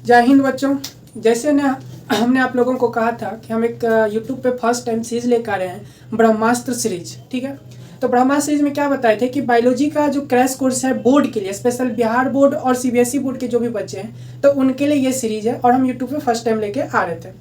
जय हिंद बच्चों। जैसे ना हमने आप लोगों को कहा था कि हम एक यूट्यूब पे फर्स्ट टाइम सीरीज लेकर आ रहे हैं ब्रह्मास्त्र सीरीज। ठीक है, तो ब्रह्मास्त्र सीरीज में क्या बताए थे कि बायोलॉजी का जो क्रैश कोर्स है बोर्ड के लिए, स्पेशल बिहार बोर्ड और सीबीएसई बोर्ड के जो भी बच्चे हैं तो उनके लिए ये सीरीज है और हम यूट्यूब पे फर्स्ट टाइम लेके आ रहे थे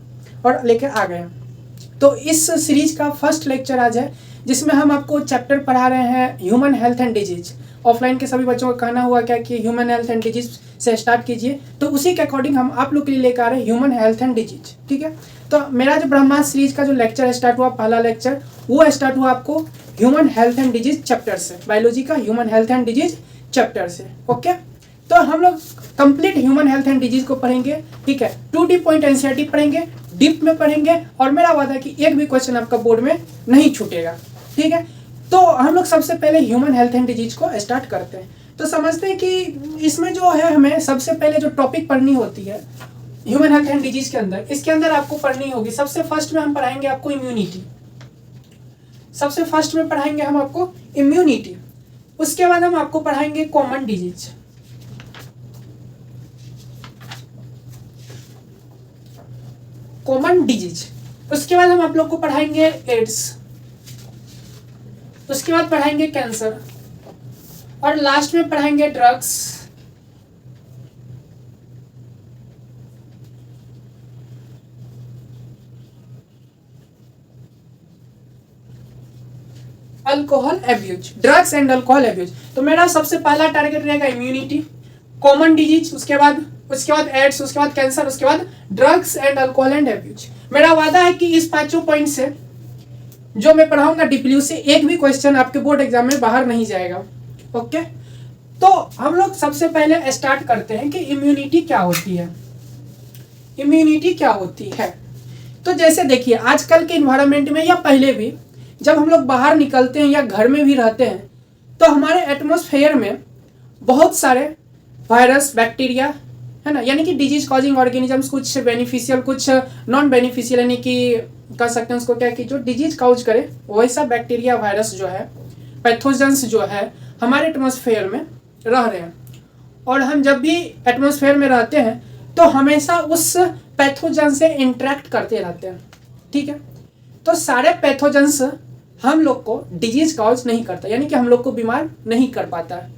और लेके आ गए हैं। तो इस सीरीज का फर्स्ट लेक्चर आज है जिसमें हम आपको चैप्टर पढ़ा रहे हैं human health and disease. Offline के सभी बच्चों का कहना हुआ क्या कि ह्यूमन हेल्थ एंड डिजीज से स्टार्ट कीजिए, तो उसी के अकॉर्डिंग हम आप लोग के लिए लेकर आ रहे हैं ह्यूमन हेल्थ एंड डिजीज। ठीक है, तो मेरा जो ब्रह्मास्त्र सीरीज का जो लेक्चर स्टार्ट हुआ, पहला लेक्चर वो स्टार्ट हुआ आपको human health and disease chapter से, बायोलॉजी का human health and disease chapter से। ओके, तो हम लोग complete human health and disease को पढ़ेंगे। ठीक है, 2D पॉइंट एनसीईआरटी पढ़ेंगे, डीप में पढ़ेंगे और मेरा वादा है कि एक भी क्वेश्चन आपका बोर्ड में नहीं छूटेगा। ठीक है, तो हम लोग सबसे पहले ह्यूमन हेल्थ एंड डिजीज को स्टार्ट करते हैं। तो समझते हैं कि इसमें जो है हमें सबसे पहले जो टॉपिक पढ़नी होती है ह्यूमन हेल्थ एंड डिजीज के अंदर, इसके अंदर आपको पढ़नी होगी सबसे फर्स्ट में हम पढ़ाएंगे आपको इम्यूनिटी। सबसे फर्स्ट में पढ़ाएंगे हम आपको इम्यूनिटी। उसके बाद हम आपको पढ़ाएंगे कॉमन डिजीज। Common disease. उसके बाद हम आप लोग को पढ़ाएंगे एड्स। उसके बाद पढ़ाएंगे कैंसर और लास्ट में पढ़ाएंगे drugs. Alcohol abuse, drugs and alcohol abuse. तो मेरा सबसे पहला टारगेट रहेगा इम्यूनिटी, कॉमन डिजीज, उसके बाद एड्स, उसके बाद कैंसर, उसके बाद drugs and alcohol and abuse. मेरा वादा है कि इस पांचों पॉइंट से जो मैं पढ़ाऊंगा डीपली उससे एक भी क्वेश्चन आपके बोर्ड एग्जाम में बाहर नहीं जाएगा। ओके, तो हम लोग सबसे पहले स्टार्ट करते हैं कि इम्यूनिटी क्या होती है। इम्यूनिटी क्या होती है, तो जैसे देखिए आजकल के इन्वायरमेंट में या पहले भी जब हम लोग बाहर निकलते हैं या घर में भी रहते हैं तो हमारे एटमॉस्फेयर में बहुत सारे वायरस, बैक्टीरिया है ना, यानी कि डिजीज कॉजिंग ऑर्गेनिजम्स, कुछ बेनिफिशियल कुछ नॉन बेनिफिशियल, यानी कि कह सकते हैं उसको क्या कि जो डिजीज काउज करे वैसा बैक्टीरिया, वायरस जो है, पैथोजेंस जो है हमारे एटमॉस्फेयर में रह रहे हैं। और हम जब भी एटमॉस्फेयर में रहते हैं तो हमेशा उस पैथोजन से इंटरेक्ट करते रहते हैं। ठीक है, तो सारे पैथोजेंस हम लोग को डिजीज काउज नहीं करता, यानी कि हम लोग को बीमार नहीं कर पाता है।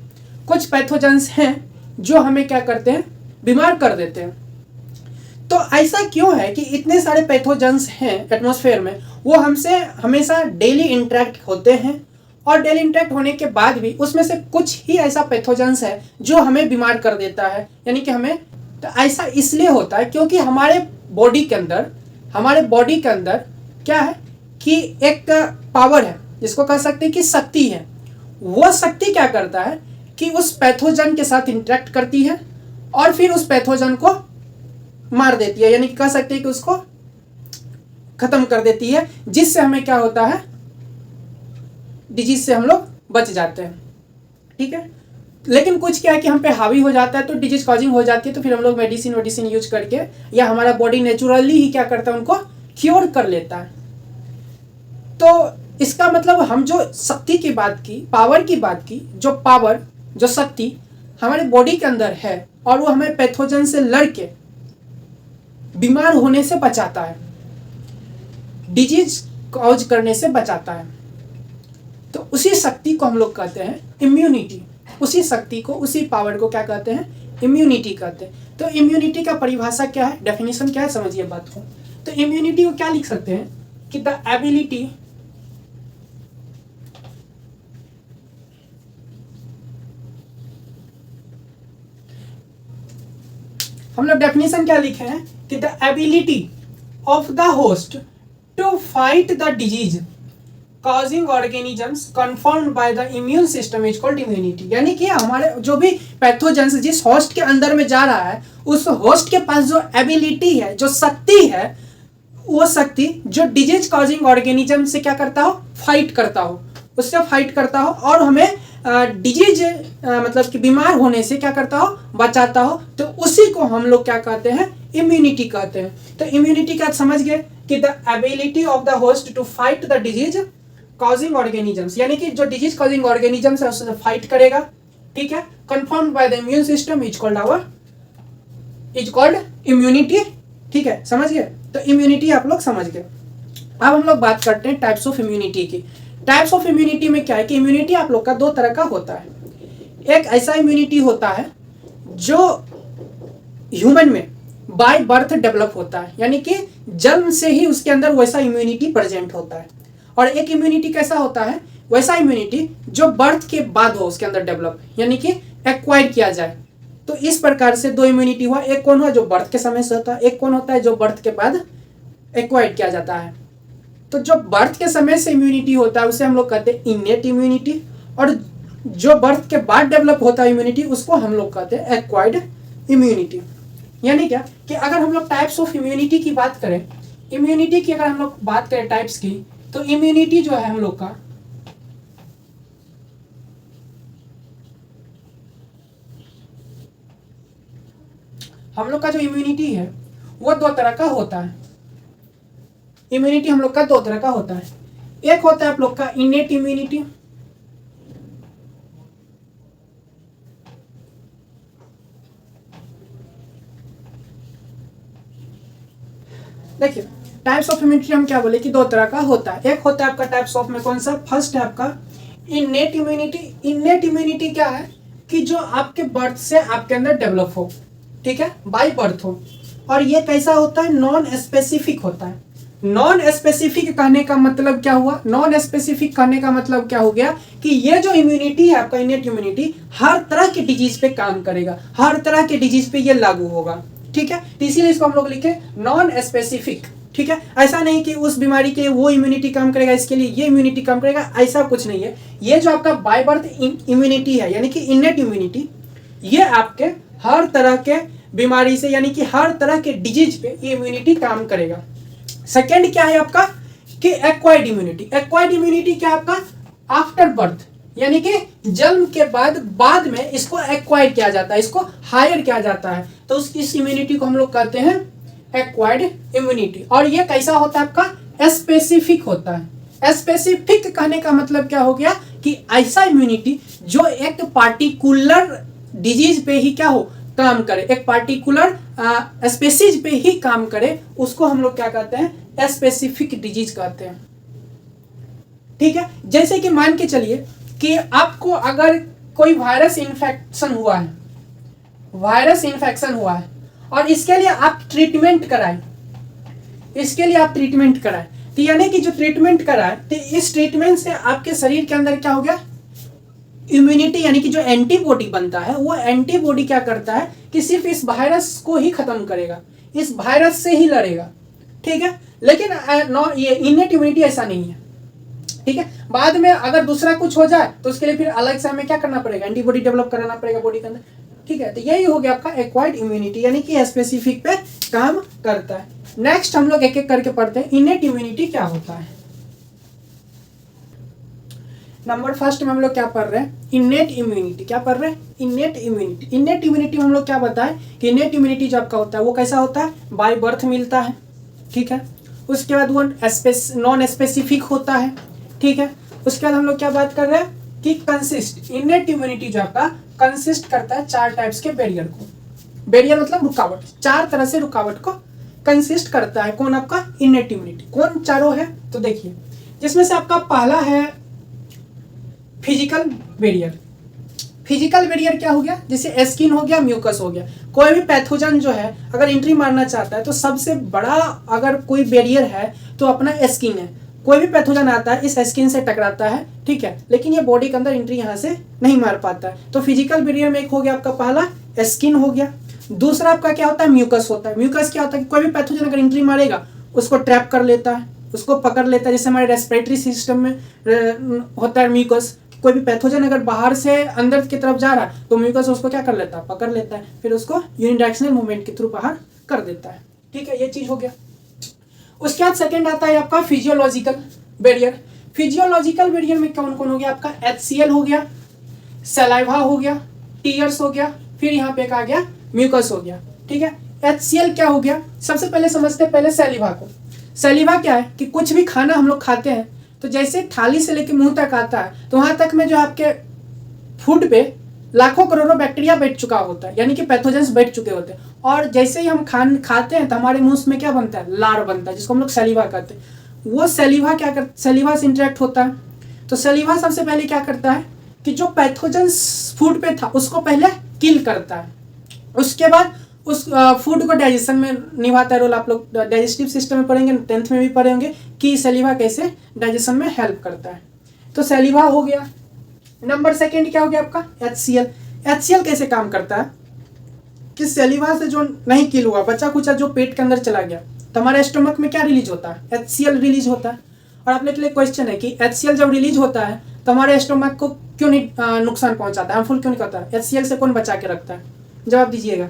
कुछ पैथोजेंस हैं जो हमें क्या करते हैं, बीमार कर देते हैं। तो ऐसा क्यों है कि इतने सारे पैथोजेंस हैं एटमॉस्फेयर में, वो हमसे हमेशा डेली इंटरेक्ट होते हैं और डेली इंटरेक्ट होने के बाद भी उसमें से कुछ ही ऐसा पैथोजेंस है जो हमें बीमार कर देता है, यानी कि हमें। तो ऐसा इसलिए होता है क्योंकि हमारे बॉडी के अंदर क्या है कि एक पावर है जिसको कह सकते हैं कि शक्ति है। वो शक्ति क्या करता है कि उस पैथोजन के साथ इंटरेक्ट करती है और फिर उस पैथोजन को मार देती है, यानी कि कह सकते हैं कि उसको खत्म कर देती है, जिससे हमें क्या होता है, डिजीज से हम लोग बच जाते हैं। ठीक है, लेकिन कुछ क्या है कि हम पे हावी हो जाता है तो डिजीज कॉजिंग हो जाती है, तो फिर हम लोग मेडिसिन यूज करके या हमारा बॉडी नेचुरली ही क्या करता है, उनको क्योर कर लेता है। तो इसका मतलब हम जो शक्ति की बात की, पावर की बात की, जो शक्ति हमारे बॉडी के अंदर है और वो हमें पैथोजन से लड़के बीमार होने से बचाता है, डिजीज कॉज करने से बचाता है, तो उसी शक्ति को हम लोग कहते हैं इम्यूनिटी। उसी शक्ति को, उसी पावर को क्या कहते हैं, इम्यूनिटी कहते हैं। तो इम्यूनिटी का परिभाषा क्या है, डेफिनेशन क्या है, समझिए बात को। तो इम्यूनिटी को क्या लिख सकते हैं कि द एबिलिटी हम लोग डेफिनेशन क्या लिखे हैं कि the ability of the host to fight the disease causing organisms confirmed by the immune system is called immunity. यानी कि हमारे जो भी पैथोजेंस जिस होस्ट के अंदर में जा रहा है, उस होस्ट के पास जो एबिलिटी है, जो शक्ति है, वो शक्ति जो डिजीज कॉजिंग ऑर्गेनिज्म से क्या करता हो, फाइट करता हो, उससे फाइट करता हो और हमें डिजीज मतलब कि बीमार होने से क्या करता हो, बचाता हो। तो उसी को हम लोग क्या कहते हैं, इम्यूनिटी कहते हैं। तो इम्यूनिटी का समझ गए कि the ability of the host to fight the disease causing organisms, यानी कि जो डिजीज कॉजिंग ऑर्गेनिजम्स है उससे फाइट करेगा। ठीक है, confirmed by the immune system is called immunity, ठीक है, समझ गए। तो इम्यूनिटी आप लोग समझ गए। अब हम लोग बात करते हैं टाइप्स ऑफ इम्यूनिटी की। टाइप्स ऑफ इम्यूनिटी में क्या है कि इम्यूनिटी आप लोग का दो तरह का होता है। एक ऐसा इम्यूनिटी होता है जो ह्यूमन में बाय बर्थ डेवलप होता है, यानी कि जन्म से ही उसके अंदर वैसा इम्यूनिटी प्रेजेंट होता है। और एक इम्यूनिटी कैसा होता है, वैसा इम्यूनिटी जो बर्थ के बाद हो उसके अंदर डेवलप, यानी कि एक्वायर किया जाए। तो इस प्रकार से दो इम्यूनिटी हुआ। एक कौन हुआ जो बर्थ के समय से होता है, एक कौन होता है जो बर्थ के बाद एक्वायर किया जाता है। तो जो बर्थ के समय से इम्यूनिटी होता है उसे हम लोग कहते हैं इनेट इम्यूनिटी, और जो बर्थ के बाद डेवलप होता है इम्यूनिटी उसको हम लोग कहते हैं एक्वायर्ड इम्यूनिटी। यानी क्या कि अगर हम लोग टाइप्स ऑफ इम्यूनिटी की बात करें, इम्यूनिटी की अगर हम लोग बात करें टाइप्स की, तो इम्यूनिटी जो है हम लोग का जो इम्यूनिटी है वो दो तरह का होता है। इम्यूनिटी हम लोग का दो तरह का होता है। एक होता है आप लोग का इनेट इम्यूनिटी, देखिए टाइप्स ऑफ इम्यूनिटी हम क्या बोले कि दो तरह का होता है। एक होता है आपका टाइप्स ऑफ में कौन सा, फर्स्ट है आपका इनेट इम्यूनिटी। इनेट इम्यूनिटी क्या है कि जो आपके बर्थ से आपके अंदर डेवलप हो, ठीक है, बाय बर्थ हो। और ये कैसा होता है, नॉन स्पेसिफिक होता है। नॉन स्पेसिफिक कहने का मतलब क्या हुआ, नॉन स्पेसिफिक कहने का मतलब क्या हो गया कि ये जो इम्यूनिटी है आपका इनेट इम्यूनिटी हर तरह के डिजीज पे काम करेगा, हर तरह के डिजीज पे ये लागू होगा, ठीक है। तो इसीलिए इसको हम लोग लिखे नॉन स्पेसिफिक, ठीक है। ऐसा नहीं कि उस बीमारी के वो इम्यूनिटी काम करेगा इसके लिए ये इम्यूनिटी काम करेगा, ऐसा कुछ नहीं है। ये जो आपका बाय बर्थ इम्यूनिटी है यानी कि इनेट इम्यूनिटी, ये आपके हर तरह के बीमारी से यानी कि हर तरह के डिजीज पे ये इम्यूनिटी काम करेगा। सेकेंड क्या है आपका कि एक्वायर्ड इम्यूनिटी। एक्वायर्ड इम्यूनिटी क्या आपका आफ्टर बर्थ, यानी कि जन्म के बाद में इसको एक्वायर किया जाता है, इसको हायर किया जाता है। तो इस इम्यूनिटी को हम लोग कहते हैं एक्वायर्ड इम्यूनिटी। और ये कैसा होता है आपका, स्पेसिफिक होता है। स्पेसिफिक कहने का मतलब क्या हो गया कि ऐसा इम्यूनिटी जो एक पार्टिकुलर डिजीज पे ही क्या हो काम करे, एक पार्टिकुलर स्पेसीज पे ही काम करे, उसको हम लोग क्या कहते हैं, स्पेसिफिक डिजीज कहते हैं, ठीक है। जैसे कि मान के चलिए कि आपको अगर कोई वायरस इन्फेक्शन हुआ है, वायरस इन्फेक्शन हुआ है और इसके लिए आप ट्रीटमेंट कराएं, इसके लिए आप ट्रीटमेंट कराएं, तो यानी कि जो ट्रीटमेंट कराएं तो इस ट्रीटमेंट से आपके शरीर के अंदर क्या हो गया, इम्यूनिटी यानी कि जो एंटीबॉडी बनता है वो एंटीबॉडी क्या करता है कि सिर्फ इस वायरस को ही खत्म करेगा, इस वायरस से ही लड़ेगा, ठीक है। लेकिन ये इनेट इम्यूनिटी ऐसा नहीं है, ठीक है। बाद में अगर दूसरा कुछ हो जाए तो उसके लिए फिर अलग से हमें क्या करना पड़ेगा, एंटीबॉडी डेवलप कराना पड़ेगा बॉडी के अंदर, ठीक है। तो यही हो गया आपका एक्वायर्ड इम्यूनिटी यानी कि स्पेसिफिक पे काम करता है। नेक्स्ट हम लोग एक एक करके पढ़ते हैं इनेट इम्यूनिटी क्या होता है। नंबर फर्स्ट में हम लोग क्या पढ़ रहे हैं, इनेट इम्यूनिटी। क्या पढ़ रहे हैं, इनेट इम्यूनिटी। इनेट इम्यूनिटी में हम लोग क्या बताएं कि इनेट इम्यूनिटी जो आपका होता है वो कैसा होता है, बाय बर्थ मिलता है, ठीक है। उसके बाद वो नॉन स्पेसिफिक होता है, ठीक है। उसके बाद हम लोग क्या बात कर रहे हैं कि कंसिस्ट, इनेट इम्यूनिटी जो आपका कंसिस्ट करता है चार टाइप्स के बैरियर को। बैरियर मतलब रुकावट, चार तरह से रुकावट को कंसिस्ट करता है कौन, आपका इनेट इम्यूनिटी। कौन चारों है तो देखिए, जिसमें से आपका पहला है फिजिकल बैरियर। फिजिकल बैरियर क्या हो गया, जैसे स्किन हो गया, म्यूकस हो गया। कोई भी पैथोजन जो है अगर एंट्री मारना चाहता है तो सबसे बड़ा अगर कोई बैरियर है तो अपना स्किन है। कोई भी पैथोजन आता है इस स्किन से टकराता है, ठीक है, लेकिन ये बॉडी के अंदर एंट्री यहाँ से नहीं मार पाता है। तो फिजिकल बैरियर में एक हो गया आपका पहला स्किन हो गया। दूसरा आपका क्या होता है, म्यूकस होता है। म्यूकस क्या होता है कि कोई भी पैथोजन अगर एंट्री मारेगा उसको ट्रैप कर लेता है, उसको पकड़ लेता है। जैसे हमारे रेस्पिरेटरी सिस्टम में होता है म्यूकस, कोई भी पैथोजन अगर बाहर से अंदर की तरफ जा रहा है तो म्यूकस उसको क्या कर लेता है, पकड़ लेता है, फिर उसको यूनिडायरेक्शनल मूवमेंट के थ्रू बाहर कर देता है, ठीक है। ये चीज हो गया। उसके बाद सेकंड आता है आपका फिजियोलॉजिकल बैरियर। फिजियोलॉजिकल बैरियर में कौन कौन हो गया आपका, HCl हो गया, सलाइवा हो गया, टीयर्स हो गया, फिर यहाँ पे आ गया म्यूकस हो गया, ठीक है। HCl क्या हो गया, सबसे पहले समझते हैं पहले सैलिवा को। सैलिवा क्या है कि कुछ भी खाना हम लोग खाते हैं तो जैसे थाली से लेके मुंह तक आता है तो वहां तक में जो आपके फूड पे लाखों करोड़ों बैक्टीरिया बैठ चुका होता है, यानी कि पैथोजेंस बैठ चुके होते हैं। और जैसे ही हम खाते हैं तो हमारे मुंह में क्या बनता है, लार बनता है, जिसको हम लोग सलीवा कहते हैं। वो सलीवा सलीवा से इंटरेक्ट होता है। तो सलीवा सबसे पहले क्या करता है कि जो पैथोजेंस फूड पे था उसको पहले किल करता है, उसके बाद उस फूड को डाइजेशन में निभाता है रोल। आप लोग डाइजेस्टिव सिस्टम में पढ़ेंगे, 10th में भी पढ़ेंगे कि सलीवा कैसे डाइजेशन में हेल्प करता है। तो सलीवा हो गया। नंबर सेकंड क्या हो गया आपका, HCl। HCl कैसे काम करता है कि सलीवा से जो नहीं किल हुआ, बचा कुचा जो पेट के अंदर चला गया, तो हमारे स्टमक में क्या रिलीज होता है, HCl रिलीज होता है। और आप लोग के लिए क्वेश्चन है कि HCl जब रिलीज होता है तो हमारे स्टमक को क्यों नहीं नुकसान पहुंचाता है, हार्मफुल क्यों नहीं करता है, HCl से कौन बचा के रखता है, जवाब दीजिएगा।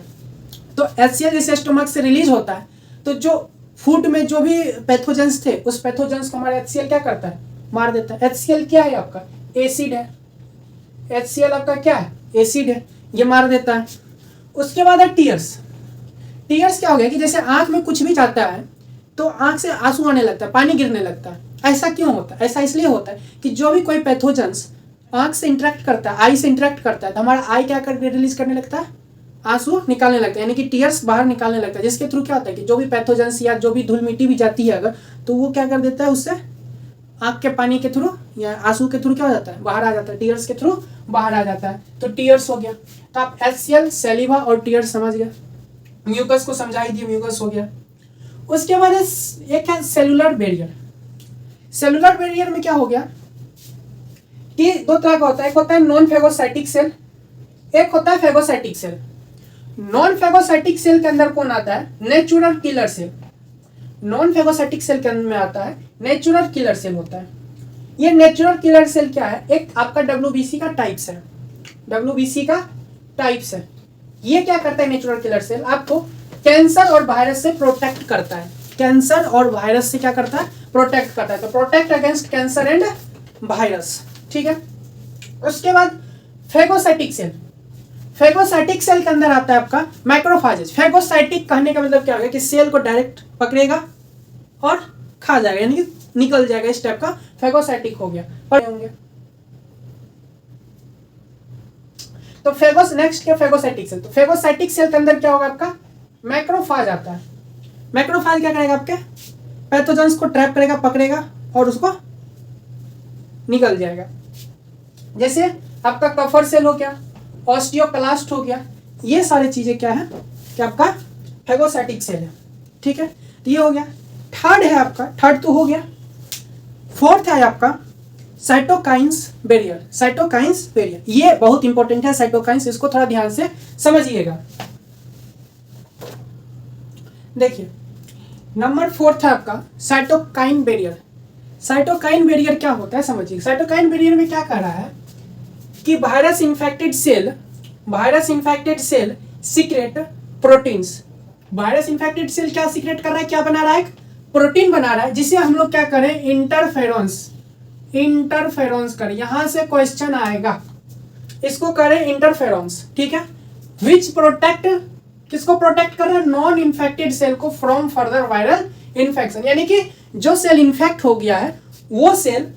तो HCl जैसे स्टमक से रिलीज होता है तो जो फूड में जो भी पैथोजेंस थे उस पैथोजेंस को हमारे HCl क्या करता है, मार देता है। HCl क्या है आपका, एसिड है। HCl आपका क्या है, एसिड है, ये मार देता है। उसके बाद है टीयर्स। टीयर्स क्या हो गया कि जैसे आंख में कुछ भी जाता है तो आंख से आंसू आने लगता है, पानी गिरने लगता है। ऐसा क्यों होता है, ऐसा इसलिए होता है कि जो भी कोई पैथोजेंस आंख से इंटरेक्ट करता है, आई से इंटरेक्ट करता है, तो हमारा आई क्या कर रिलीज करने लगता है, आंसू निकालने लगता है, यानी कि टीयर्स बाहर निकालने लगता है। जिसके थ्रू क्या होता है कि जो भी पैथोजेंस या जो भी धूल मिट्टी भी जाती है अगर, तो वो क्या कर देता है, उससे आंख के पानी के थ्रू या आंसू के थ्रू क्या हो जाता है, बाहर आ जाता है, टीयर्स के थ्रू बाहर आ जाता है। तो टीयर्स हो गया। तो आप HCl, सलीवा और टीयर्स समझ गए। म्यूकस को समझा ही दिए, म्यूकस हो गया। उसके बाद एक है सेलुलर बैरियर। सेलुलर बैरियर में क्या हो गया कि दो तरह का होता है, एक होता है नॉन फेगोसाइटिक सेल, एक होता है phagocytic cell. Non phagocytic cell के अंदर कौन आता है, natural killer cell. Non phagocytic cell के अंदर में आता है नेचुरल किलर सेल होता है। ये नेचुरल किलर सेल क्या है, एक आपका WBC का टाइप्स है, WBC का टाइप्स है। ये क्या करता है नेचुरल किलर सेल, आपको कैंसर और वायरस से प्रोटेक्ट करता है। कैंसर और वायरस से क्या करता है, प्रोटेक्ट करता है। तो protect against cancer and virus, ठीक है। उसके बाद फेगोसाइटिक सेल। फेगोसाइटिक सेल के अंदर आता है आपका मैक्रोफाजेज। फेगोसाइटिक कहने का मतलब क्या होगा कि सेल को डायरेक्ट पकड़ेगा और खा जाएगा, यानी कि निकल जाएगा, इस टाइप का फेगोसाइटिक हो गया। पढ़े होंगे। तो फेगोस नेक्स्ट क्या, फेगोसाइटिक सेल। तो फेगोसाइटिक सेल के अंदर क्या होगा आपका, मैक्रोफाज आता है। मैक्रोफाज क्या करेगा, आपके पैथोजेंस को ट्रैप करेगा, पकड़ेगा और उसको निकल जाएगा। जैसे आपका कफर सेल हो गया, ऑस्टियोक्लास्ट हो गया, ये सारी चीजें क्या है कि आपका फेगोसाइटिक सेल है, ठीक है। तो ये हो गया। थर्ड है आपका, थर्ड तो हो गया। फोर्थ है आपका साइटोकाइंस बैरियर। साइटोकाइंस बैरियर ये बहुत इंपॉर्टेंट है, साइटोकाइंस, इसको थोड़ा ध्यान से समझिएगा। देखिए नंबर 4 है आपका साइटोकाइन बैरियर। साइटोकाइन बैरियर क्या होता है समझिए। साइटोकाइन बैरियर में क्या कर रहा है कि virus infected cell secret proteins. Virus infected cell क्या सीक्रेट कर रहा है, क्या बना रहा है, प्रोटीन बना रहा है, जिसे हम लोग क्या करें, इंटरफेरोन्स करें। यहां से क्वेश्चन आएगा, इसको करें इंटरफेरोन्स, ठीक है। विच प्रोटेक्ट, किसको प्रोटेक्ट कर रहा है, नॉन इन्फेक्टेड सेल को फ्रॉम फर्दर वायरल इन्फेक्शन। यानी कि जो सेल इन्फेक्ट हो गया है वो सेल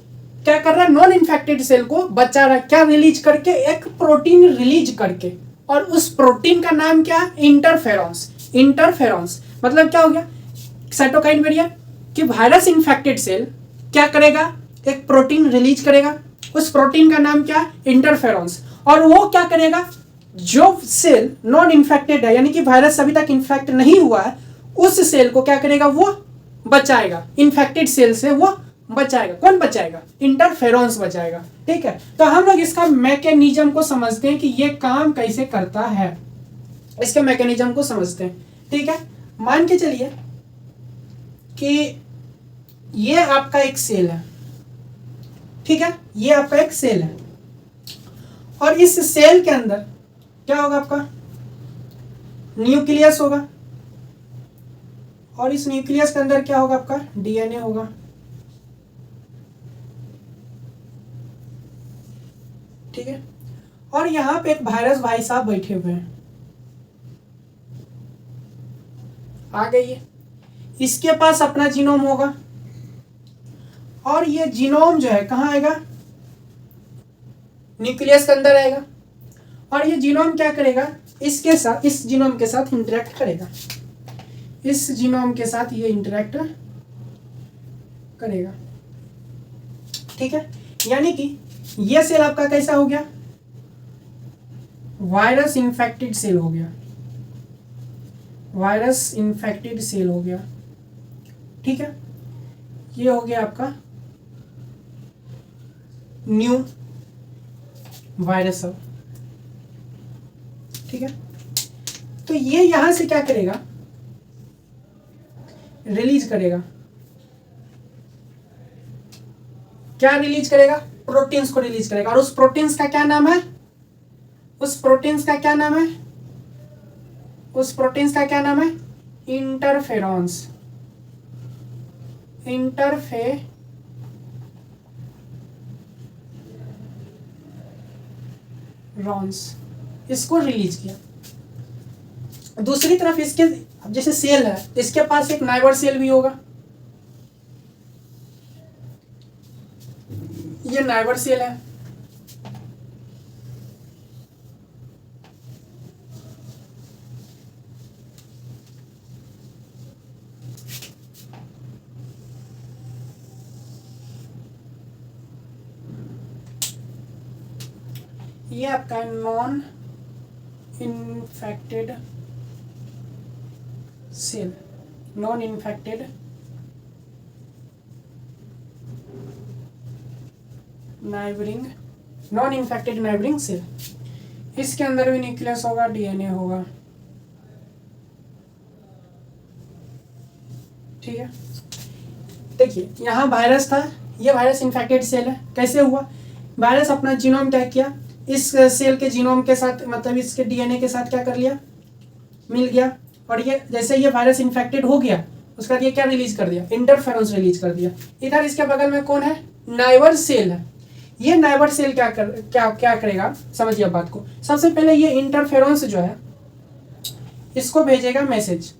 क्या कर रहा है, नॉन इन्फेक्टेड सेल को बचा रहा है, क्या रिलीज करके, एक प्रोटीन रिलीज करके। और उस प्रोटीन का नाम क्या है, इंटरफेरोन्स। इंटरफेरोन्स मतलब क्या हो गया, साइटोकाइन बैरियर कि वायरस इन्फेक्टेड सेल क्या करेगा, एक प्रोटीन रिलीज करेगा, उस प्रोटीन का नाम क्या है, इंटरफेरोन्स। और वो क्या करेगा, जो सेल नॉन इन्फेक्टेड है, यानी कि वायरस अभी तक इन्फेक्ट नहीं हुआ है, उस सेल को क्या करेगा, वो बचाएगा, इन्फेक्टेड सेल से वो बचाएगा। कौन बचाएगा, इंटरफेरोन्स बचाएगा, ठीक है। तो हम लोग इसका मैकेनिज्म को समझते हैं कि ये काम कैसे करता है, इसके मैकेनिज्म को समझते हैं, ठीक है। मान के चलिए कि ये आपका एक सेल है, ठीक है, ये आपका एक सेल है, और इस सेल के अंदर क्या होगा, आपका न्यूक्लियस होगा, और इस न्यूक्लियस के अंदर क्या होगा, आपका DNA होगा, ठीक है। और यहां पे एक वायरस भाई साहब बैठे हुए हैं, आ गई है, इसके पास अपना जीनोम होगा, और ये जीनोम जो है कहाँ आएगा, न्यूक्लियस के अंदर आएगा। और ये जीनोम क्या करेगा, इसके साथ, इस जीनोम के साथ इंटरेक्ट करेगा, इस जीनोम के साथ ये इंटरेक्ट करेगा। ठीक है, यानी कि ये सेल आपका कैसा हो गया, वायरस इन्फेक्टेड सेल हो गया, वायरस इन्फेक्टेड सेल हो गया। ठीक है, ये हो गया आपका न्यू वायरस सेल। ठीक है, तो ये यहां से क्या करेगा, रिलीज करेगा, क्या रिलीज करेगा, प्रोटीन्स को रिलीज करेगा। और उस प्रोटीन्स का क्या नाम है, उस प्रोटीन्स का क्या नाम है, उस प्रोटीन्स का क्या नाम है, इंटरफेरॉन्स, इंटरफेरॉन्स, इसको रिलीज किया। दूसरी तरफ इसके जैसे सेल है, इसके पास एक नाइबर सेल भी होगा, ये नाइबर सेल है। ये आपका non infected cell, non infected neighbouring, non infected neighbouring cell. इसके अंदर भी न्यूक्लियस होगा, डीएनए होगा। ठीक है, देखिए यहाँ वायरस था, ये वायरस इन्फेक्टेड सेल है। कैसे हुआ, वायरस अपना जीनोम क्या किया, इस सेल के जीनोम के साथ, मतलब इसके डीएनए के साथ क्या कर लिया, मिल गया। और ये जैसे ये वायरस इन्फेक्टेड हो गया, उसका ये क्या रिलीज कर दिया, इंटरफेरेंस रिलीज कर दिया। इधर इसके बगल में कौन है, नाइबर सेल है। ये नाइबर सेल क्या करेगा, समझिए बात को। सबसे पहले ये इंटरफेरेंस जो है, इसको भेजेगा मैसेज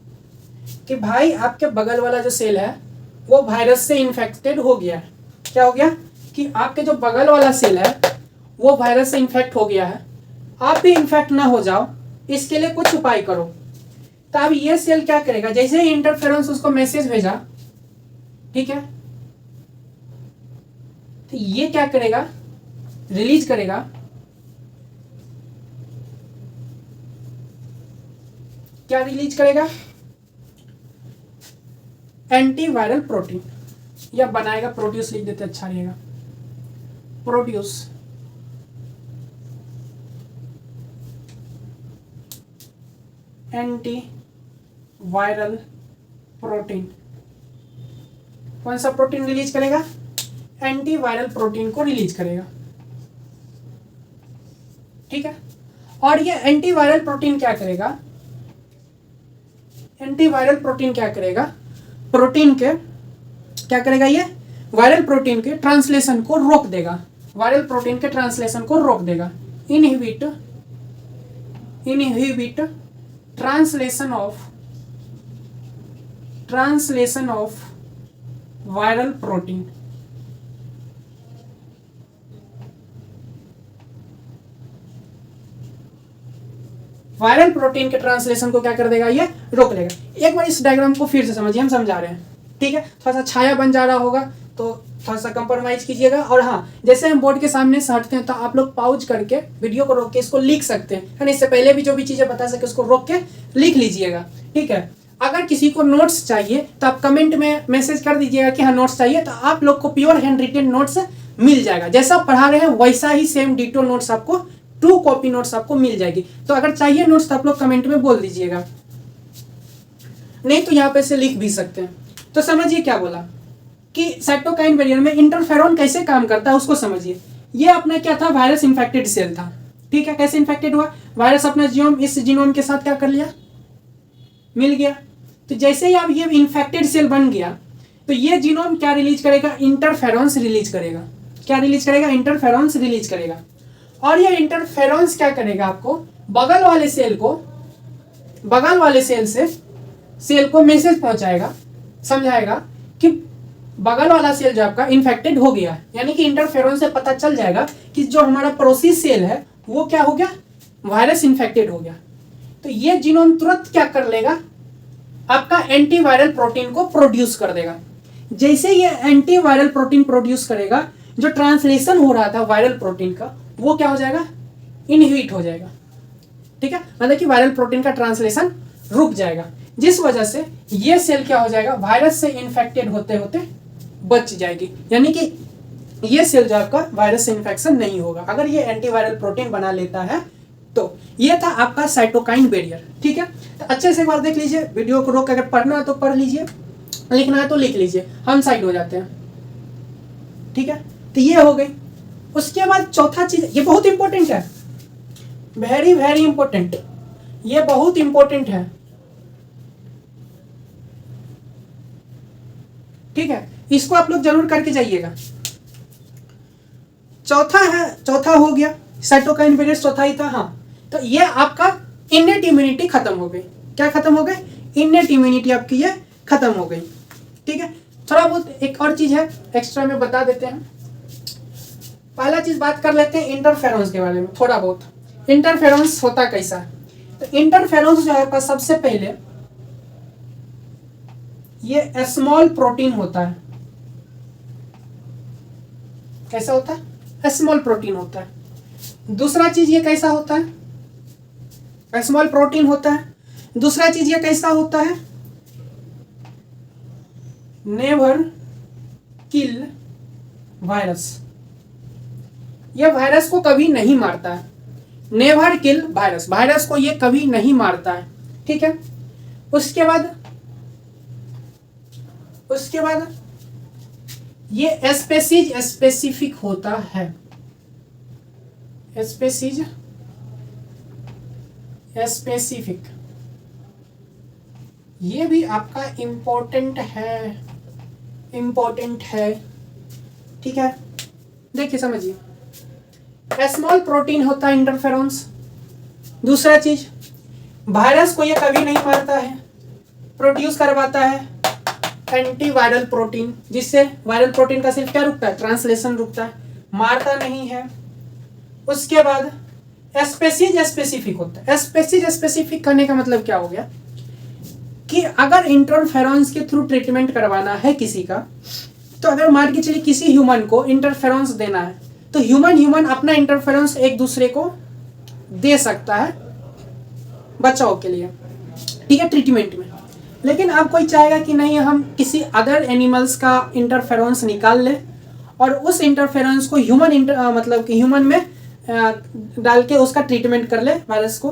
कि भाई आपके बगल वाला जो सेल है वो वायरस से इन्फेक्टेड हो गया है। क्या हो गया कि आपके जो बगल वाला सेल है वो वायरस से इन्फेक्ट हो गया है, आप भी इन्फेक्ट ना हो जाओ, इसके लिए कुछ उपाय करो। तो अब ये सेल क्या करेगा, जैसे ही इंटरफेरेंस उसको मैसेज भेजा, ठीक है, तो ये क्या करेगा, रिलीज करेगा क्या रिलीज करेगा, एंटीवायरल प्रोटीन, या बनाएगा, प्रोड्यूस लिख देते अच्छा रहेगा, प्रोड्यूस एंटी वायरल प्रोटीन। कौन सा प्रोटीन रिलीज करेगा, एंटीवायरल प्रोटीन को रिलीज करेगा। ठीक है, और ये एंटीवायरल प्रोटीन क्या करेगा, एंटीवायरल प्रोटीन क्या करेगा, प्रोटीन के क्या करेगा, ये वायरल प्रोटीन के ट्रांसलेशन को रोक देगा, वायरल प्रोटीन के ट्रांसलेशन को रोक देगा। Inhibit translation of viral protein. Viral protein के ट्रांसलेशन को क्या कर देगा, ये रोक लेगा। एक बार इस डायग्राम को फिर से समझिए, हम समझा रहे हैं। ठीक है, थोड़ा सा छाया बन जा रहा होगा तो थोड़ा सा कंप्रोमाइज कीजिएगा। और हाँ, जैसे हम बोर्ड के सामने से हटते हैं तो आप लोग पॉज करके वीडियो को रोक के इसको लिख सकते हैं, है ना। इससे पहले भी जो भी चीज़ें बता सके उसको रोक के लिख लीजिएगा। ठीक है, अगर किसी को नोट्स चाहिए तो आप कमेंट में मैसेज कर दीजिएगा कि हाँ नोट्स चाहिए, तो आप लोग को प्योर हैंड रिटेन नोट्स मिल जाएगा। जैसा आप पढ़ा रहे हैं वैसा ही सेम डिटो नोट्स आपको, 2 कॉपी नोट्स आपको मिल जाएगी। तो अगर चाहिए नोट्स तो आप लोग कमेंट में बोल दीजिएगा, नहीं तो यहाँ पे से लिख भी सकते हैं। तो समझिए क्या बोला कि साइटोकाइन बैरियर में इंटरफेरॉन कैसे काम करता है उसको समझिए। ये अपना क्या था, वायरस इन्फेक्टेड सेल था। ठीक है, कैसे इन्फेक्टेड हुआ, वायरस अपना जीनोम इस जीनोम के साथ क्या कर लिया, मिल गया। तो जैसे ही अब ये इन्फेक्टेड सेल बन गया तो ये जीनोम क्या रिलीज करेगा, इंटरफेरॉन्स रिलीज करेगा। क्या रिलीज करेगा, इंटरफेरॉन्स रिलीज करेगा। और ये इंटरफेरॉन्स क्या करेगा, आपको बगल वाले सेल को, बगल वाले सेल को मैसेज पहुंचाएगा, समझाएगा कि बगल वाला सेल जो आपका इन्फेक्टेड हो गया। यानी कि इंटरफेरॉन्स से पता चल जाएगा कि जो हमारा पड़ोसी सेल है वो क्या हो गया, वायरस इन्फेक्टेड हो गया, तो ये जीनोम तुरंत क्या कर लेगा, आपका एंटीवायरल प्रोटीन को प्रोड्यूस कर देगा। जैसे ये एंटीवायरल प्रोटीन प्रोड्यूस करेगा, जो ट्रांसलेशन हो रहा था वायरल प्रोटीन का वो क्या हो जाएगा, इनहिबिट हो जाएगा। ठीक है, मतलब कि वायरल प्रोटीन का ट्रांसलेशन रुक जाएगा, जिस वजह से ये सेल क्या हो जाएगा, वायरस से इन्फेक्टेड होते होते बच जाएगी। यानी कि ये सेल जो आपका वायरस से इन्फेक्शन नहीं होगा अगर ये एंटीवायरल प्रोटीन बना लेता है। तो ये था आपका साइटोकाइन बैरियर। ठीक है, तो अच्छे से एक बार देख लीजिए, वीडियो को रोक, अगर पढ़ना है तो पढ़ लीजिए, लिखना है तो लिख लीजिए, हम साइड हो जाते हैं। ठीक है, तो ये हो गई। उसके बाद चौथा चीज, ये बहुत इंपॉर्टेंट है, वेरी वेरी इंपॉर्टेंट, ये बहुत इंपॉर्टेंट है। ठीक है, इसको आप लोग जरूर करके जाइएगा। चौथा है, चौथा हो गया साइटोकाइन बैरियर, चौथा ही था। हाँ, तो ये आपका इनेट इम्यूनिटी खत्म हो गई। क्या खत्म हो गई, इनेट इम्यूनिटी आपकी ये खत्म हो गई। ठीक है, थोड़ा बहुत एक और चीज है एक्स्ट्रा में बता देते हैं। पहला चीज बात कर लेते हैं इंटरफेरेंस के बारे में, थोड़ा बहुत इंटरफेरेंस होता कैसा है। तो इंटरफेरेंस जो है आपका सबसे पहले ये स्मॉल प्रोटीन होता है। कैसा होता है, स्मॉल प्रोटीन होता है। दूसरा चीज ये कैसा होता है, स्मॉल प्रोटीन होता है। दूसरा चीज ये कैसा होता है, नेवर किल वायरस। ये वायरस को कभी नहीं मारता है, नेवर किल वायरस, वायरस को ये कभी नहीं मारता है। ठीक है, उसके बाद ये स्पेसीज स्पेसिफिक होता है। स्पेसीज स्पेसिफिक, ये भी आपका इम्पोर्टेंट है। ठीक है, देखिए समझिए, स्मॉल प्रोटीन होता है इंटरफेरेंस। दूसरा चीज, वायरस को ये कभी नहीं मारता है, प्रोड्यूस करवाता है एंटीवायरल प्रोटीन, जिससे वायरल प्रोटीन का सिर्फ क्या रुकता है, ट्रांसलेशन रुकता है, मारता नहीं है। उसके बाद स्पेसीज स्पेसिफिक होता है। स्पेसीज स्पेसिफिक करने का मतलब क्या हो गया कि अगर इंटरफेरेंस के थ्रू ट्रीटमेंट करवाना है किसी का, तो अगर मान के चलिए किसी ह्यूमन को इंटरफेरेंस देना है, तो ह्यूमन अपना इंटरफेरेंस एक दूसरे को दे सकता है बचाव के लिए। ठीक है, ट्रीटमेंट में। लेकिन अब कोई चाहेगा कि नहीं, हम किसी अदर एनिमल्स का इंटरफेरेंस निकाल ले और उस इंटरफेरेंस को मतलब कि ह्यूमन में डाल के उसका ट्रीटमेंट कर ले वायरस को,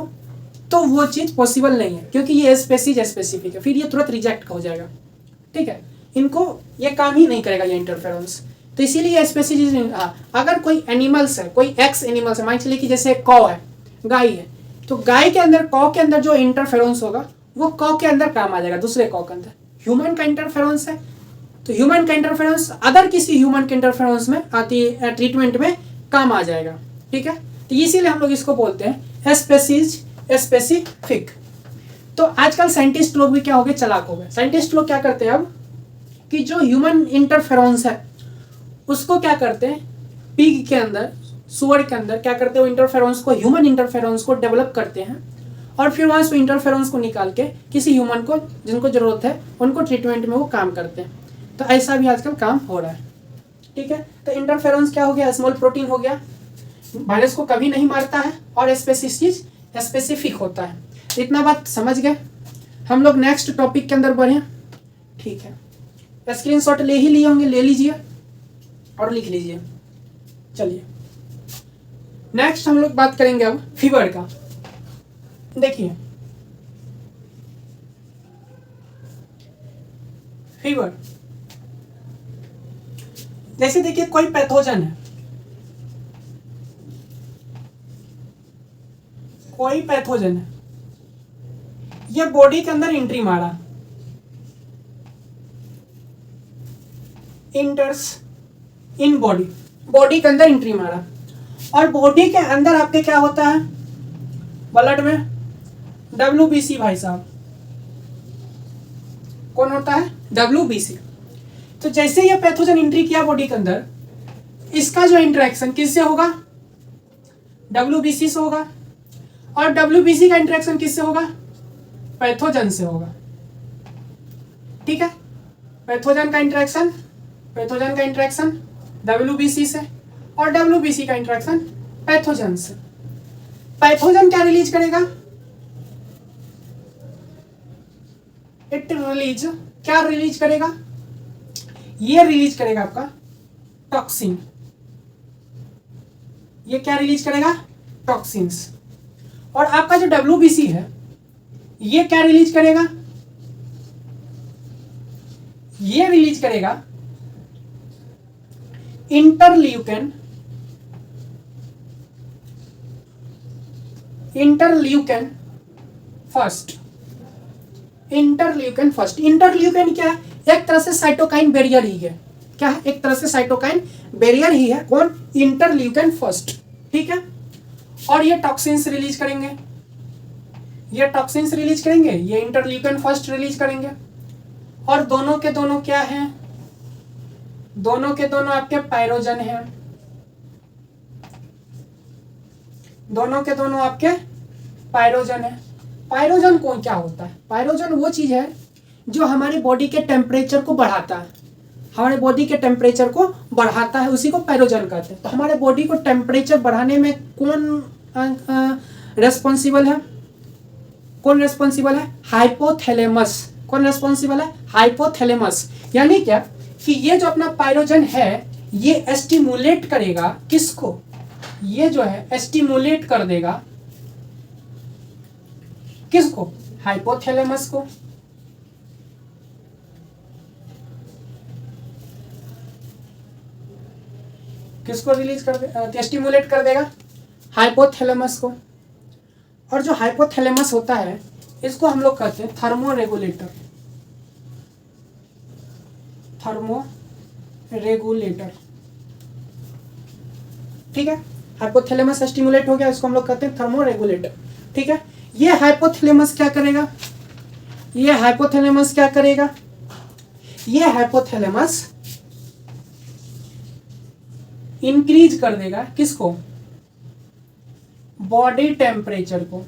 तो वो चीज़ पॉसिबल नहीं है, क्योंकि ये स्पेसीज स्पेसिफिक है, फिर ये तुरंत रिजेक्ट हो जाएगा। ठीक है, इनको ये काम ही नहीं करेगा ये इंटरफेरेंस। तो इसीलिए स्पेसीज, अगर कोई एनिमल्स है, कोई एक्स एनिमल्स है, मान चलिए कि जैसे कौ है, गाय है, तो गाय के अंदर, कौ के अंदर जो इंटरफेरेंस होगा वो कौ के अंदर काम आ जाएगा, दूसरे कौ के अंदर। ह्यूमन का इंटरफेरेंस है, तो ह्यूमन का इंटरफेरेंस अदर किसी ह्यूमन के इंटरफेरेंस में आती ट्रीटमेंट में काम आ जाएगा। ठीक है, तो इसीलिए हम लोग इसको बोलते हैं स्पेसीज स्पेसिफिक। तो आजकल साइंटिस्ट लोग भी क्या हो गए, चालाक हो गए। साइंटिस्ट लोग क्या करते हैं अब कि जो ह्यूमन इंटरफेरेंस है उसको क्या करते हैं, पिग के अंदर, सुअर के अंदर क्या करते हैं, वो इंटरफेरेंस को, ह्यूमन इंटरफेरेंस को डेवलप करते हैं और फिर वहाँ से इंटरफेरेंस को निकाल के किसी ह्यूमन को जिनको जरूरत है उनको ट्रीटमेंट में वो काम करते हैं। तो ऐसा भी आजकल काम हो रहा है। ठीक है, तो इंटरफेरेंस क्या हो गया, स्मॉल प्रोटीन हो गया, वायरस को कभी नहीं मारता है और स्पेसिफिक होता है। इतना बात समझ गए, हम लोग नेक्स्ट टॉपिक के अंदर बढ़े। ठीक है, स्क्रीनशॉट ले ही लिए होंगे, ले लीजिए और लिख लीजिए। चलिए नेक्स्ट हम लोग बात करेंगे अब फीवर का। देखिए फीवर, जैसे देखिए कोई पैथोजन है, कोई पैथोजन है, ये बॉडी के अंदर एंट्री मारा, इंटर्स इन बॉडी, बॉडी के अंदर एंट्री मारा, और बॉडी के अंदर आपके क्या होता है, ब्लड में WBC, भाई साहब कौन होता है, WBC। तो जैसे ये पैथोजन एंट्री किया बॉडी के अंदर, इसका जो इंटरेक्शन किससे होगा, WBC से होगा। और WBC का इंटरेक्शन किससे होगा? पैथोजन से होगा। ठीक है, पैथोजन का इंटरेक्शन WBC से और WBC का इंटरेक्शन पैथोजन से। पैथोजन क्या रिलीज करेगा? क्या रिलीज करेगा? ये रिलीज करेगा आपका टॉक्सिन। ये क्या रिलीज करेगा? टॉक्सिन्स। और आपका जो WBC है ये क्या रिलीज करेगा? ये रिलीज करेगा इंटरल्यूकन फर्स्ट। इंटरल्यूकन क्या है? एक तरह से साइटोकाइन बैरियर ही है। क्या है? एक तरह से साइटोकाइन बैरियर ही है। कौन? Interleukin first. ठीक है, और ये टॉक्सिन्स रिलीज करेंगे, ये इंटरल्यूकन फर्स्ट रिलीज करेंगे। और दोनों के दोनों क्या हैं? दोनों के दोनों आपके पायरोजन हैं। दोनों के दोनों आपके पायरोजन है। पायरोजन कौन क्या होता है? पायरोजन वो चीज है जो हमारे बॉडी के टेम्परेचर को बढ़ाता है। हमारे बॉडी के टेम्परेचर को बढ़ाता है, उसी को पायरोजन कहते हैं। तो हमारे बॉडी को टेम्परेचर बढ़ाने में कौन रेस्पॉन्सिबल है? हाइपोथैलेमस। कौन रेस्पॉन्सिबल है? हाइपोथैलेमस। यानी क्या कि ये जो अपना पायरोजन है ये स्टिमुलेट करेगा किसको? ये जो है स्टिमुलेट कर देगा किसको? हाइपोथैलेमस को। किसको रिलीज कर दे? स्टिमुलेट कर देगा हाइपोथैलेमस को। और जो हाइपोथैलेमस होता है इसको हम लोग कहते हैं थर्मोरेगुलेटर। ठीक है, हाइपोथैलेमस स्टिमुलेट हो गया, इसको हम लोग कहते हैं थर्मोरेगुलेटर। ठीक है, ये हाइपोथैलेमस क्या करेगा? ये हाइपोथैलेमस इंक्रीज कर देगा किसको? बॉडी टेम्परेचर को।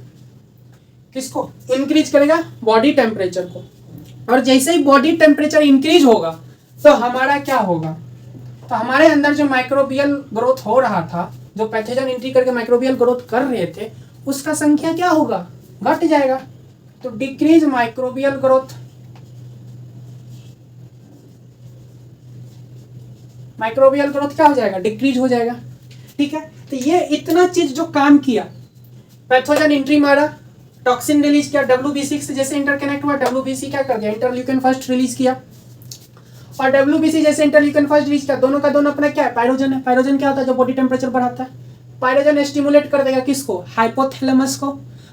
किसको इंक्रीज करेगा? बॉडी टेम्परेचर को। और जैसे ही बॉडी टेम्परेचर इंक्रीज होगा तो हमारा क्या होगा? तो हमारे अंदर जो माइक्रोबियल ग्रोथ हो रहा था, जो पैथोजन एंट्री करके माइक्रोबियल ग्रोथ कर रहे थे, उसका संख्या क्या होगा? घट जाएगा। तो decrease microbial growth. Microbial growth क्या हो जाएगा? डिक्रीज हो जाएगा। ठीक है, तो ये इतना चीज जो काम किया, पैथोजन एंट्री मारा, टॉक्सिन रिलीज किया, WBC से जैसे इंटरकनेक्ट हुआ, WBC क्या कर दिया? इंटरल्यूकन फर्स्ट रिलीज किया। और WBC जैसे इंटरल्यूकन फर्स्ट रिलीज किया, दोनों का दोनों अपना क्या है? पायरोजन है। पायरोजन क्या होता है? जो बॉडी टेम्परेचर बढ़ाता है। पायरोजन स्टिमुलेट कर देगा किसको? हाइपोथैलेमस को।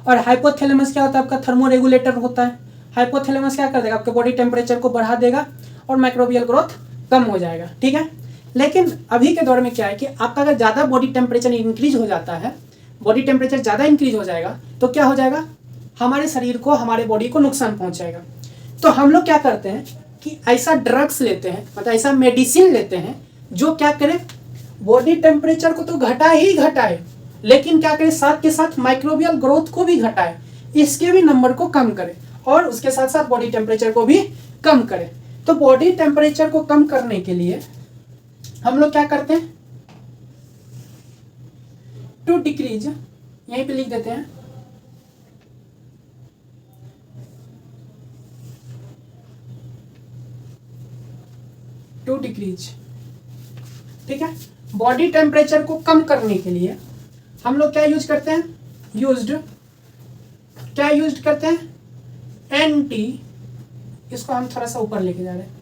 और हाइपोथैलेमस क्या होता है? आपका थर्मोरेगुलेटर होता है। हाइपोथैलेमस क्या कर देगा? आपके बॉडी टेम्परेचर को बढ़ा देगा और माइक्रोबियल ग्रोथ कम हो जाएगा। ठीक है, लेकिन अभी के दौर में क्या है कि आपका अगर ज़्यादा बॉडी टेम्परेचर इंक्रीज हो जाता है, बॉडी टेम्परेचर ज़्यादा इंक्रीज हो जाएगा तो क्या हो जाएगा? हमारे शरीर को, हमारे बॉडी को नुकसान पहुंचाएगा। तो हम लोग क्या करते हैं कि ऐसा ड्रग्स लेते हैं, मतलब ऐसा मेडिसिन लेते हैं जो क्या करे? बॉडी टेम्परेचर को तो घटाए, लेकिन क्या करे? साथ के साथ माइक्रोबियल ग्रोथ को भी घटाए, इसके भी नंबर को कम करे और उसके साथ साथ बॉडी टेम्परेचर को भी कम करे। तो बॉडी टेम्परेचर को कम करने के लिए हम लोग क्या करते हैं? टू डिक्रीज, यहीं पे लिख देते हैं, टू डिक्रीज। ठीक है, बॉडी टेम्परेचर को कम करने के लिए हम लोग क्या यूज करते हैं? क्या यूज करते हैं? एंटी, इसको हम थोड़ा सा ऊपर लेके जा रहे हैं,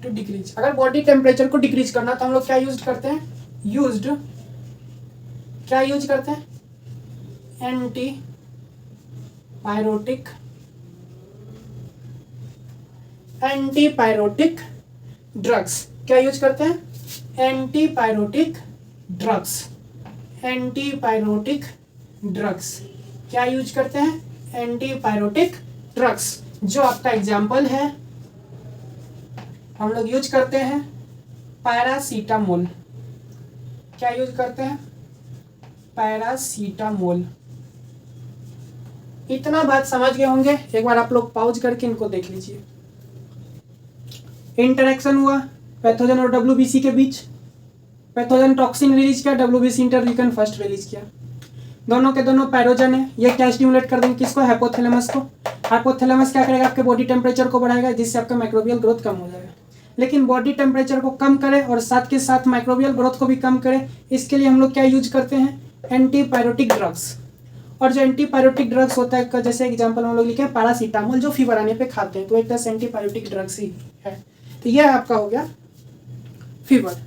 टू डिक्रीज। अगर बॉडी टेम्परेचर को डिक्रीज करना तो हम लोग क्या यूज करते हैं? क्या यूज करते हैं? Anti pyretic drugs. क्या यूज करते हैं? Anti pyretic drugs. क्या यूज करते हैं? Antipyretic drugs. जो आपका एग्जाम्पल है, हम लोग यूज करते हैं पैरासीटामोल। क्या यूज करते हैं? पैरासीटामोल। इतना बात समझ गए होंगे। एक बार आप लोग पॉज करके इनको देख लीजिए। इंटरेक्शन हुआ पैथोजन और डब्ल्यूबीसी के बीच। पैथोजन टॉक्सिन रिलीज किया, डब्ल्यूबीसी इंटरल्यूकन फर्स्ट रिलीज किया। दोनों के दोनों पैरोजन है। ये क्या स्टिमुलेट कर देंगे? किसको? हाइपोथैलेमस को। हाइपोथैलेमस क्या करेगा? आपके बॉडी टेम्परेचर को बढ़ाएगा, जिससे आपका माइक्रोबियल ग्रोथ कम हो जाएगा। लेकिन बॉडी टेम्परेचर को कम करे और साथ के साथ माइक्रोबियल ग्रोथ को भी कम करे, इसके लिए हम लोग क्या यूज करते हैं? Antipyretic drugs. और जो एंटीपायरोटिक ड्रग्स होता है, जैसे एग्जांपल हम लोग लिखे हैं पैरासीटामोल, जो फीवर आने पे खाते हैं, तो एक तरह से एंटीपायरोटिक ड्रग्स ही है। तो यह आपका हो गया फीवर।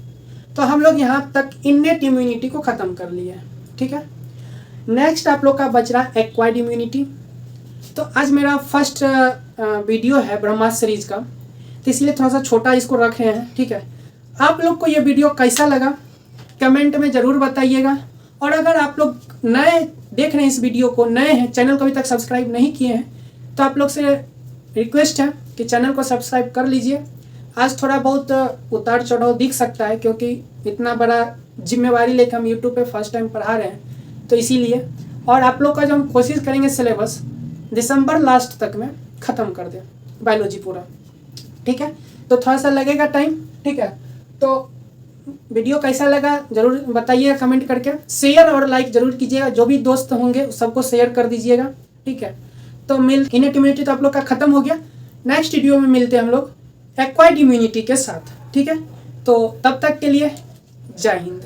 तो हम लोग यहाँ तक इनेट इम्यूनिटी को खत्म कर लिए। ठीक है, नेक्स्ट आप लोग का बच रहा है एक्वायर्ड इम्यूनिटी। तो आज मेरा फर्स्ट वीडियो है ब्रह्मास्त्र सीरीज का, तो इसलिए थोड़ा सा छोटा इसको रख रहे हैं। ठीक है, आप लोग को ये वीडियो कैसा लगा कमेंट में ज़रूर बताइएगा। और अगर आप लोग नए देख रहे हैं इस वीडियो को, नए हैं, चैनल को अभी तक सब्सक्राइब नहीं किए हैं, तो आप लोग से रिक्वेस्ट है कि चैनल को सब्सक्राइब कर लीजिए। आज थोड़ा बहुत उतार चढ़ाव दिख सकता है, क्योंकि इतना बड़ा जिम्मेवारी लेकर हम यूट्यूब पे फर्स्ट टाइम पढ़ा रहे हैं, तो इसीलिए। और आप लोग का जो हम कोशिश करेंगे सिलेबस दिसंबर लास्ट तक में ख़त्म कर दें बायोलॉजी पूरा। ठीक है, तो थोड़ा सा लगेगा टाइम। ठीक है, तो वीडियो कैसा लगा ज़रूर बताइएगा कमेंट करके। शेयर और लाइक ज़रूर कीजिएगा, जो भी दोस्त होंगे सबको शेयर कर दीजिएगा। ठीक है, तो इनेट इम्यूनिटी तो आप लोग का ख़त्म हो गया। नेक्स्ट वीडियो में मिलते हैं हम लोग एक्वायर्ड इम्यूनिटी के साथ। ठीक है, तो तब तक के लिए जय हिंद।